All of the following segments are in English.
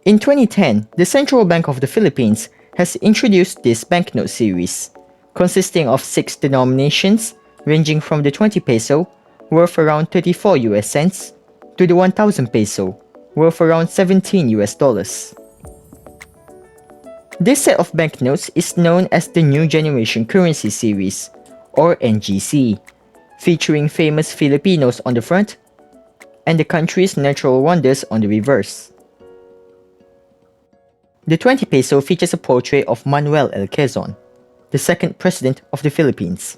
In 2010, the Central Bank of the Philippines has introduced this banknote series, consisting of 6 denominations ranging from the 20 peso, worth around 34 US cents, to the 1,000 peso, worth around 17 US dollars. This set of banknotes is known as the New Generation Currency Series, or eNGC, featuring famous Filipinos on the front and the country's natural wonders on the reverse. The 20 peso features a portrait of Manuel L. Quezon, the second president of the Philippines,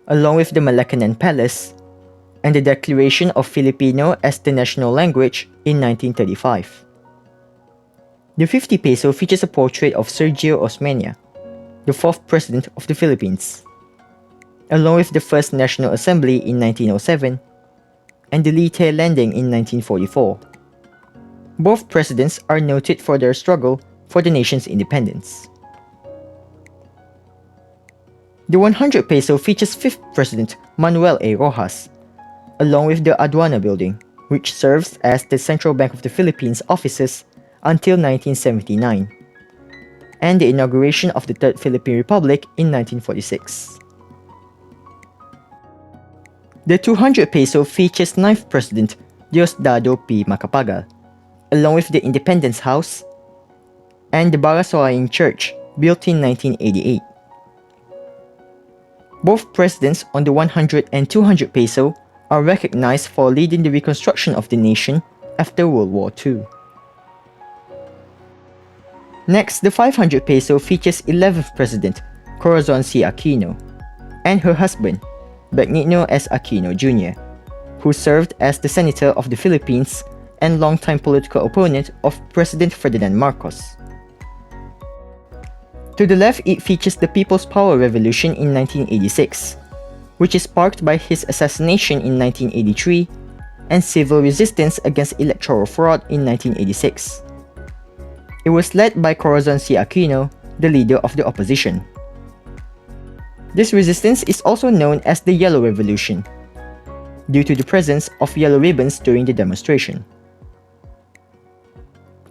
along with the Malacañang Palace and the declaration of Filipino as the national language in 1935. The 50 peso features a portrait of Sergio Osmeña, the fourth president of the Philippines, along with the first National Assembly in 1907 and the Leyte landing in 1944. Both presidents are noted for their struggle for the nation's independence. The 100 peso features 5th President Manuel A. Roxas, along with the Aduana building, which serves as the Central Bank of the Philippines offices until 1979, and the inauguration of the Third Philippine Republic in 1946. The 200 peso features 9th President Diosdado P. Macapagal, along with the Independence House and the Barasoaing Church, built in 1988. Both presidents on the 100 and 200 peso are recognized for leading the reconstruction of the nation after World War II. Next, the 500 peso features 11th President Corazon C. Aquino and her husband, Benigno S. Aquino Jr., who served as the Senator of the Philippines and longtime political opponent of President Ferdinand Marcos. To the left, it features the People's Power Revolution in 1986, which is sparked by his assassination in 1983 and civil resistance against electoral fraud in 1986. It was led by Corazon C. Aquino, the leader of the opposition. This resistance is also known as the Yellow Revolution, due to the presence of yellow ribbons during the demonstration.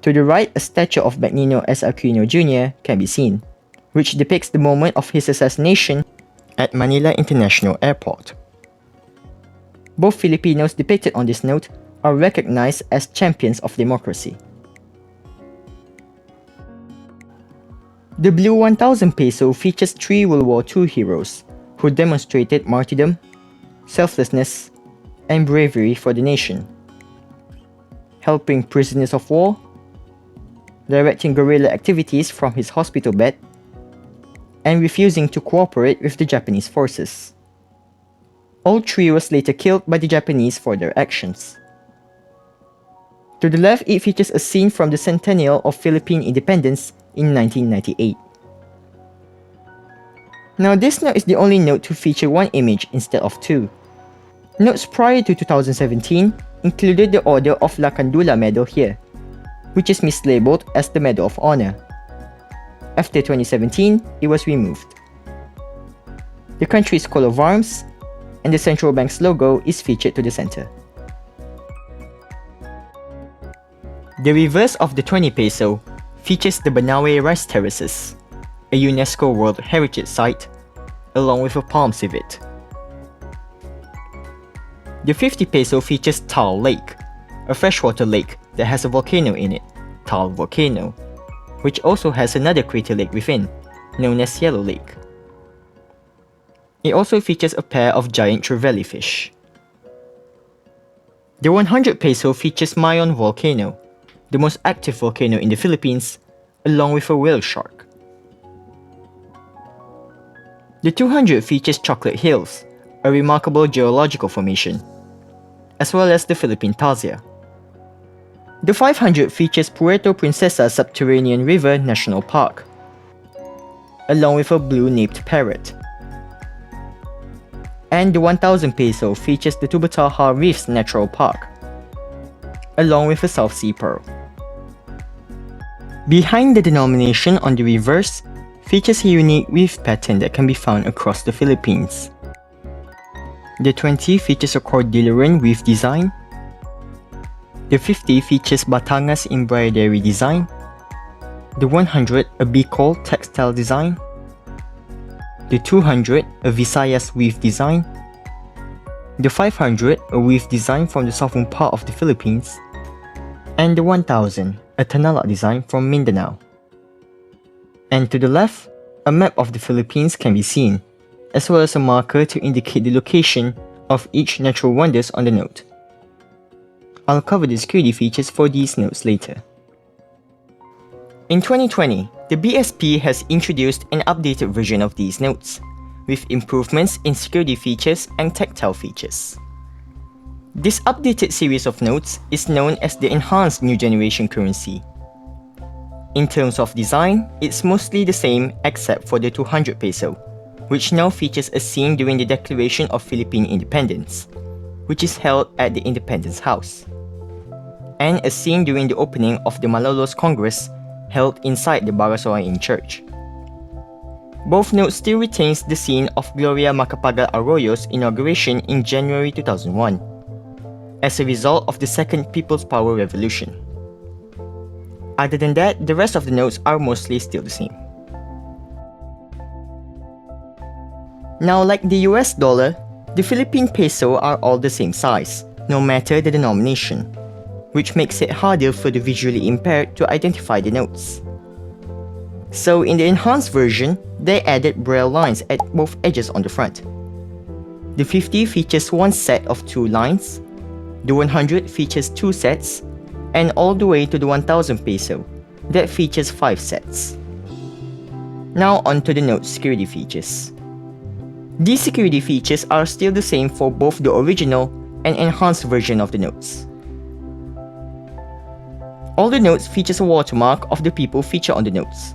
To the right, a statue of Benigno S. Aquino Jr. can be seen, which depicts the moment of his assassination at Manila International Airport. Both Filipinos depicted on this note are recognized as champions of democracy. The blue 1,000 peso features 3 World War II heroes who demonstrated martyrdom, selflessness, and bravery for the nation, helping prisoners of war, directing guerrilla activities from his hospital bed, and refusing to cooperate with the Japanese forces. All 3 was later killed by the Japanese for their actions. To the left, it features a scene from the centennial of Philippine independence in 1998. Now, this note is the only note to feature 1 image instead of 2. Notes prior to 2017 included the Order of La Candula medal here, which is mislabeled as the Medal of Honor. After 2017, it was removed. The country's coat of arms and the central bank's logo is featured to the center. The reverse of the 20 peso features the Banawe Rice Terraces, a UNESCO World Heritage Site, along with a palm civet. The 50 peso features Taal Lake, a freshwater lake that has a volcano in it, Taal Volcano, which also has another crater lake within, known as Yellow Lake. It also features a pair of giant trevally fish. The 100 peso features Mayon Volcano, the most active volcano in the Philippines, along with a whale shark. The 200 features Chocolate Hills, a remarkable geological formation, as well as the Philippine Tarsier. The 500 features Puerto Princesa Subterranean River National Park, along with a blue-naped parrot. And the 1,000 peso features the Tubataha Reefs Natural Park, along with a South Sea pearl. Behind the denomination on the reverse features a unique reef pattern that can be found across the Philippines. The 20 features a Cordilleran reef design, The 50 features batangas embroidery design, the 100 a bicol textile design, the 200 a Visayas weave design, the 500 a weave design from the southern part of the Philippines, and the 1000 a Tanala design from Mindanao. And to the left, a map of the Philippines can be seen, as well as a marker to indicate the location of each natural wonders on the note. I'll cover the security features for these notes later. In 2020, the BSP has introduced an updated version of these notes, with improvements in security features and tactile features. This updated series of notes is known as the Enhanced New Generation Currency. In terms of design, it's mostly the same except for the 200 peso, which now features a scene during the Declaration of Philippine Independence, which is held at the Independence House, and a scene during the opening of the Malolos Congress held inside the Barasoain Church. Both notes still retains the scene of Gloria Macapagal Arroyo's inauguration in January 2001, as a result of the Second People's Power Revolution. Other than that, the rest of the notes are mostly still the same. Now, like the US dollar, the Philippine peso are all the same size, no matter the denomination, which makes it harder for the visually impaired to identify the notes. So in the enhanced version, they added braille lines at both edges on the front. The 50 features one set of 2 lines, the 100 features 2 sets, and all the way to the 1000 peso, that features 5 sets. Now on to the note security features. These security features are still the same for both the original and enhanced version of the notes. All the notes features a watermark of the people featured on the notes,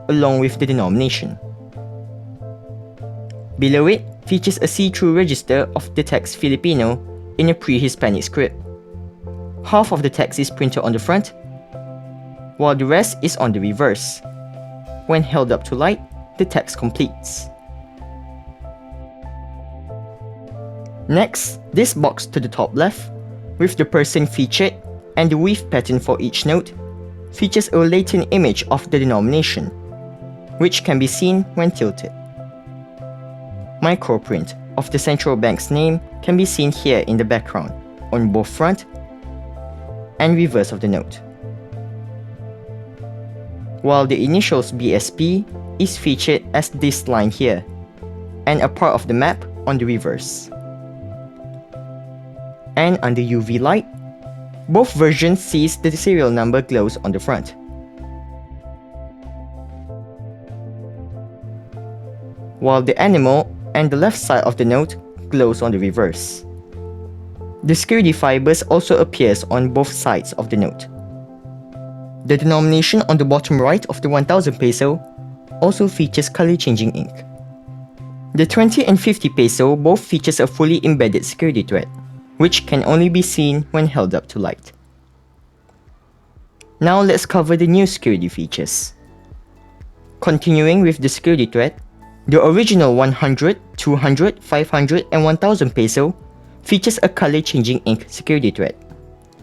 along with the denomination. Below it features a see-through register of the text Filipino in a pre-Hispanic script. Half of the text is printed on the front, while the rest is on the reverse. When held up to light, the text completes. Next, this box to the top left, with the person featured and the weave pattern for each note, features a latent image of the denomination, which can be seen when tilted. Microprint of the central bank's name can be seen here in the background, on both front and reverse of the note. While the initials BSP is featured as this line here, and a part of the map on the reverse. And under UV light, both versions sees the serial number glows on the front. While the animal and the left side of the note glows on the reverse. The security fibers also appears on both sides of the note. The denomination on the bottom right of the 1000 peso also features color changing ink. The 20 and 50 peso both features a fully embedded security thread, which can only be seen when held up to light. Now let's cover the new security features. Continuing with the security thread, the original 100, 200, 500, and 1000 peso features a color changing ink security thread,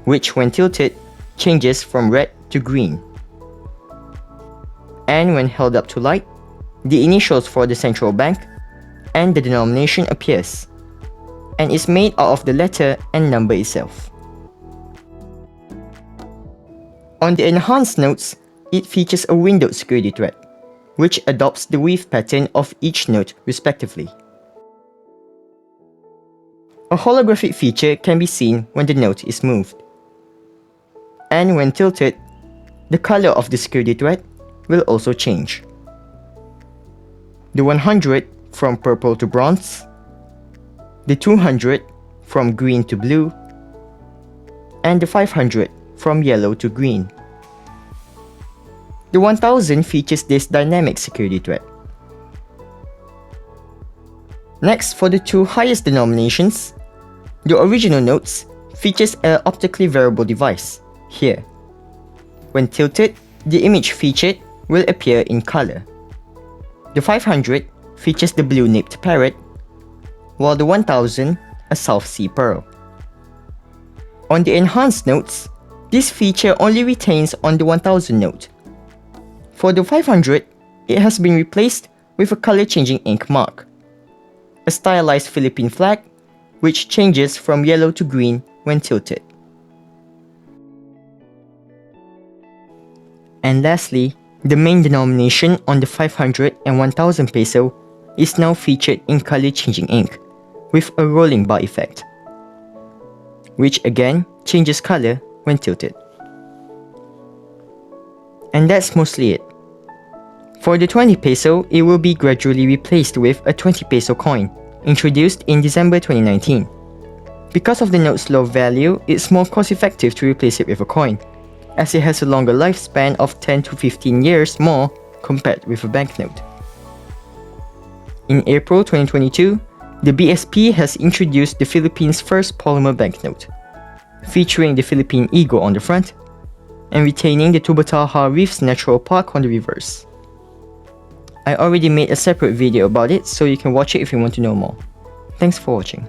which when tilted, changes from red to green. And when held up to light, the initials for the central bank and the denomination appears, and is made out of the letter and number itself. On the enhanced notes, it features a windowed security thread, which adopts the weave pattern of each note respectively. A holographic feature can be seen when the note is moved. And when tilted, the color of the security thread will also change. The 100 from purple to bronze, the 200 from green to blue, and the 500 from yellow to green. The 1000 features this dynamic security thread. Next, for the 2 highest denominations, the original notes features an optically variable device, here. When tilted, the image featured will appear in color. The 500 features the blue-nipped parrot, while the 1000 a South Sea pearl. On the enhanced notes, This feature only retains on the 1000 note. For the 500, it has been replaced with a color-changing ink mark, a stylized Philippine flag, which changes from yellow to green when tilted. And lastly, the main denomination on the 500 and 1000 peso is now featured in color-changing ink, with a rolling bar effect, which again changes color when tilted. And that's mostly it. For the 20 peso, it will be gradually replaced with a 20 peso coin, introduced in December 2019. Because of the note's low value, it's more cost effective to replace it with a coin, as it has a longer lifespan of 10 to 15 years more compared with a banknote. In April 2022, the BSP has introduced the Philippines' first polymer banknote, featuring the Philippine eagle on the front and retaining the Tubataha Reef's natural park on the reverse. I already made a separate video about it, so you can watch it if you want to know more. Thanks for watching.